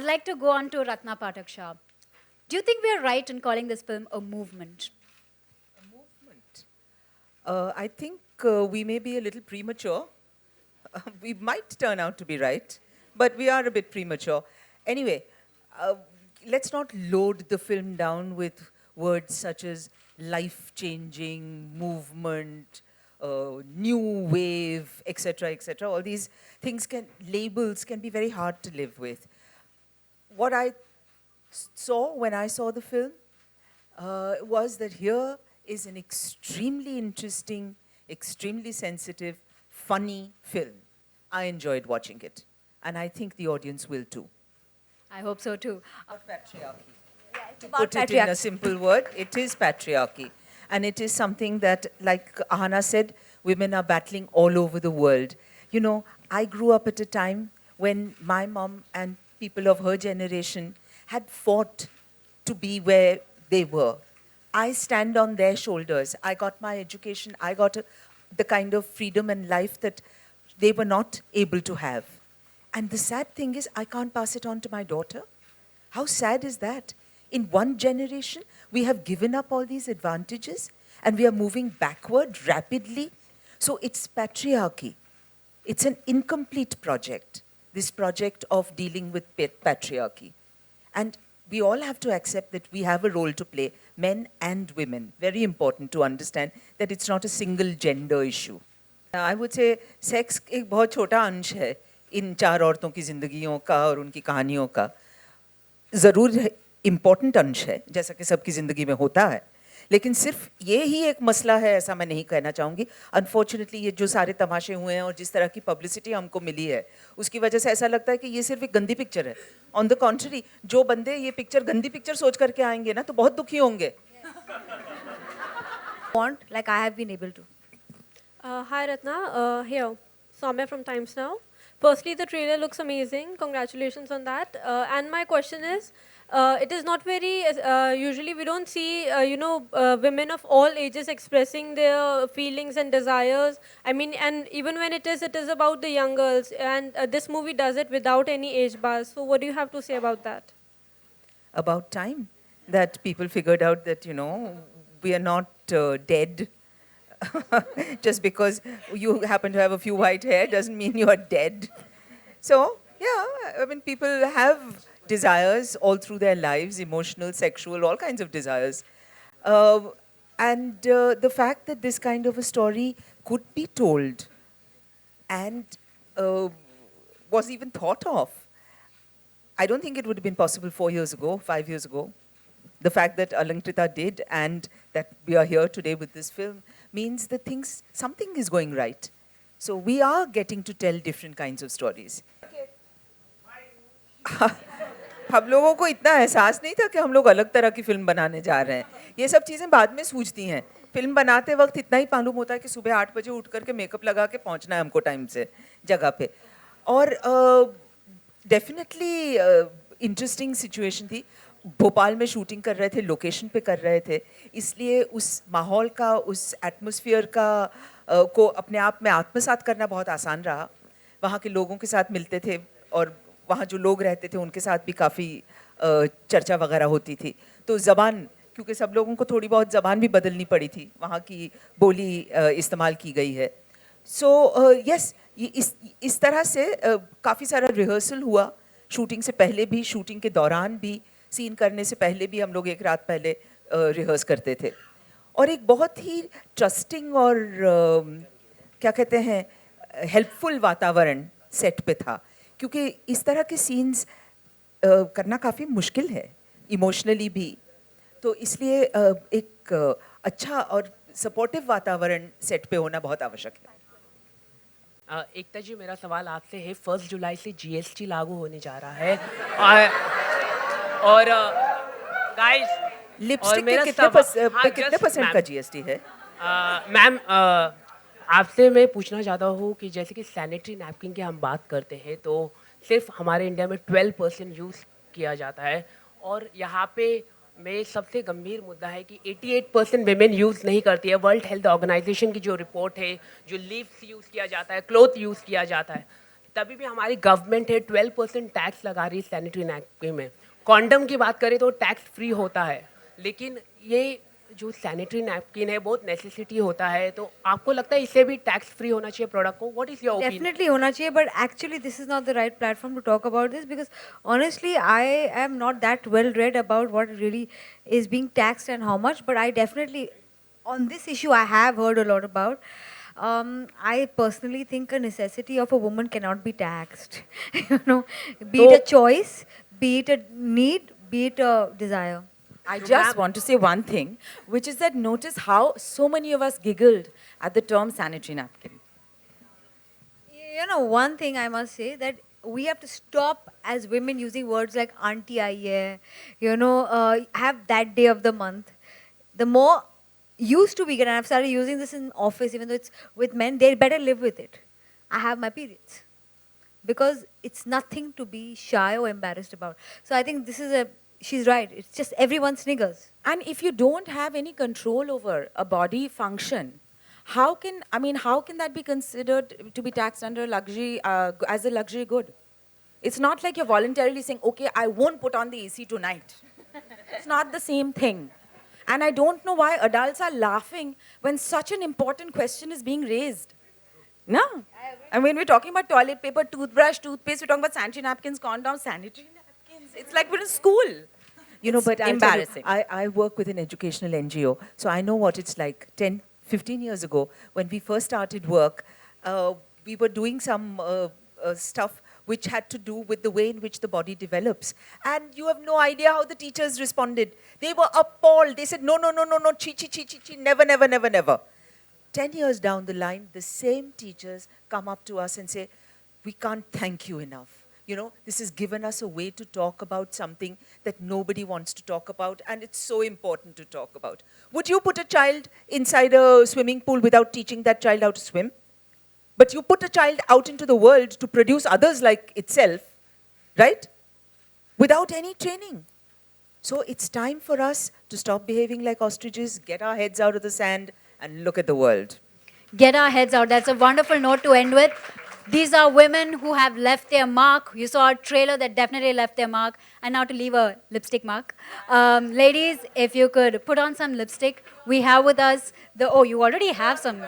like to go on to Ratna Pathak Shah. Do you think we are right in calling this film a movement? Movement. I think we may be a little premature. We might turn out to be right, but we are a bit premature. Anyway, uh, let's not load the film down with words such as life-changing, movement, new wave, etc., etc. All these things labels can be very hard to live with. What I saw when I saw the film was that here is an extremely interesting, extremely sensitive, funny film. I enjoyed watching it, and I think the audience will too. I hope so too. About patriarchy. It's To put it in a simple word, it is patriarchy. And it is something that, like Ahana said, women are battling all over the world. You know, I grew up at a time when my mom and people of her generation had fought to be where they were. I stand on their shoulders. I got my education. I got the kind of freedom and life that they were not able to have. And the sad thing is, I can't pass it on to my daughter. How sad is that? In one generation, we have given up all these advantages and we are moving backward rapidly. So it's patriarchy. It's an incomplete project, this project of dealing with patriarchy. And we all have to accept that we have a role to play, men and women. Very important to understand that it's not a single gender issue. I would say sex एक बहुत छोटा अंश है इन चार औरतों की जिंदगियों का और उनकी कहानियों का. ज़रूर इम्पोर्टेंट अंश है, जैसा कि सबकी ज़िंदगी में होता है, लेकिन सिर्फ ये ही एक मसला है ऐसा मैं नहीं कहना चाहूँगी. अनफॉर्चुनेटली ये जो सारे तमाशे हुए हैं और जिस तरह की पब्लिसिटी हमको मिली है, उसकी वजह से ऐसा लगता है कि ये सिर्फ एक गंदी पिक्चर है. ऑन द कॉन्ट्ररी, जो बंदे ये पिक्चर गंदी पिक्चर सोच करके आएंगे ना, तो बहुत दुखी होंगे. Want, like I have been able to. Hi Ratna, here, Soumya from Times Now. Firstly, the trailer looks amazing. Congratulations on that. And my question is, it is not very, usually we don't see, women of all ages expressing their feelings and desires. I mean, and even when it is about the young girls. And this movie does it without any age bars. So what do you have to say about that? About time that people figured out that, you know, we are not dead. Just because you happen to have a few white hair doesn't mean you are dead. So, yeah, I mean, people have desires all through their lives, emotional, sexual, all kinds of desires. And the fact that this kind of a story could be told and was even thought of, I don't think it would have been possible 4 years ago, 5 years ago. The fact that Alankrita did and that we are here today with this film means that something is going right. So we are getting to tell different kinds of stories. हम लोगों को इतना एहसास नहीं था कि हम लोग अलग तरह की फिल्म बनाने जा रहे हैं. ये सब चीज़ें बाद में सूझती हैं. फिल्म बनाते वक्त इतना ही मालूम होता है कि सुबह 8 बजे उठ करके मेकअप लगा के पहुंचना है हमको टाइम से जगह पे. और डेफिनेटली इंटरेस्टिंग सिचुएशन थी. भोपाल में शूटिंग कर रहे थे, लोकेशन पे कर रहे थे, इसलिए उस माहौल का, उस एटमॉस्फेयर का को अपने आप में आत्मसात करना बहुत आसान रहा. वहाँ के लोगों के साथ मिलते थे और वहाँ जो लोग रहते थे उनके साथ भी काफ़ी चर्चा वगैरह होती थी. तो ज़बान, क्योंकि सब लोगों को थोड़ी बहुत ज़बान भी बदलनी पड़ी थी, वहाँ की बोली इस्तेमाल की गई है. सो यस, इस तरह से काफ़ी सारा रिहर्सल हुआ. शूटिंग से पहले भी, शूटिंग के दौरान भी, सीन करने से पहले भी हम लोग एक रात पहले रिहर्स करते थे. और एक बहुत ही ट्रस्टिंग और क्या कहते हैं, हेल्पफुल वातावरण सेट पे था, क्योंकि इस तरह के सीन्स करना काफ़ी मुश्किल है, इमोशनली भी. तो इसलिए एक अच्छा और सपोर्टिव वातावरण सेट पे होना बहुत आवश्यक है. एकता जी, मेरा सवाल आपसे है, 1 जुलाई से GST लागू होने जा रहा है और गाइस, लिपस्टिक पे कितने परसेंट का GST है? मैम, आपसे मैं पूछना चाहता हूँ कि जैसे कि सैनिटरी नैपकिन की हम बात करते हैं तो सिर्फ हमारे इंडिया में 12% यूज़ किया जाता है, और यहाँ पे में सबसे गंभीर मुद्दा है कि 88% वेमेन यूज़ नहीं करती है. वर्ल्ड हेल्थ ऑर्गेनाइजेशन की जो रिपोर्ट है, जो लीव्स यूज़ किया जाता है, क्लोथ यूज़ किया जाता है, तभी भी हमारी गवर्नमेंट है 12% टैक्स लगा रही है सैनिटरी नैपकिन में। कॉन्डम की बात करें तो टैक्स फ्री होता है, लेकिन ये जो सैनिटरी नैपकिन है बहुत नेसेसिटी होता है, तो आपको लगता है इससे भी टैक्स फ्री होना चाहिए प्रोडक्ट को? What is your opinion? Definitely hona chahiye, but actually this is not the right platform to talk about this, because honestly I am not that well read about what really is being taxed and how much, but I definitely on this issue I have heard a lot about. I personally think a necessity of a woman cannot be taxed. You know, be it a choice, be it a need, be it a desire. I just want to say one thing, which is that notice how so many of us giggled at the term sanitary napkin. You know, one thing I must say, that we have to stop as women using words like auntie aiye, you know, have that day of the month. The more used to be, and I've started using this in office, even though it's with men, they better live with it. I have my periods. Because it's nothing to be shy or embarrassed about. So I think this is she's right. It's just everyone sniggers. And if you don't have any control over a body function, how can that be considered to be taxed under luxury as a luxury good? It's not like you're voluntarily saying, okay, I won't put on the AC tonight. It's not the same thing. And I don't know why adults are laughing when such an important question is being raised. No. And when we're talking about toilet paper, toothbrush, toothpaste, we're talking about sanitary napkins, condoms, sanitary napkins. It's like we're in school. You know, but embarrassing. I work with an educational NGO, so I know what it's like. 10, 15 years ago, when we first started work, we were doing some stuff which had to do with the way in which the body develops. And you have no idea how the teachers responded. They were appalled. They said, no, no, no, no, no, chi, chi, chi, chi, chi, never, never, never, never. 10 years down the line, the same teachers come up to us and say, we can't thank you enough. You know, this has given us a way to talk about something that nobody wants to talk about, and it's so important to talk about. Would you put a child inside a swimming pool without teaching that child how to swim? But you put a child out into the world to produce others like itself, right? Without any training. So it's time for us to stop behaving like ostriches, get our heads out of the sand, and look at the world. Get our heads out. That's a wonderful note to end with. These are women who have left their mark. You saw a trailer that definitely left their mark. And now to leave a lipstick mark. Ladies, if you could put on some lipstick. We have with us the... Oh, you already have some.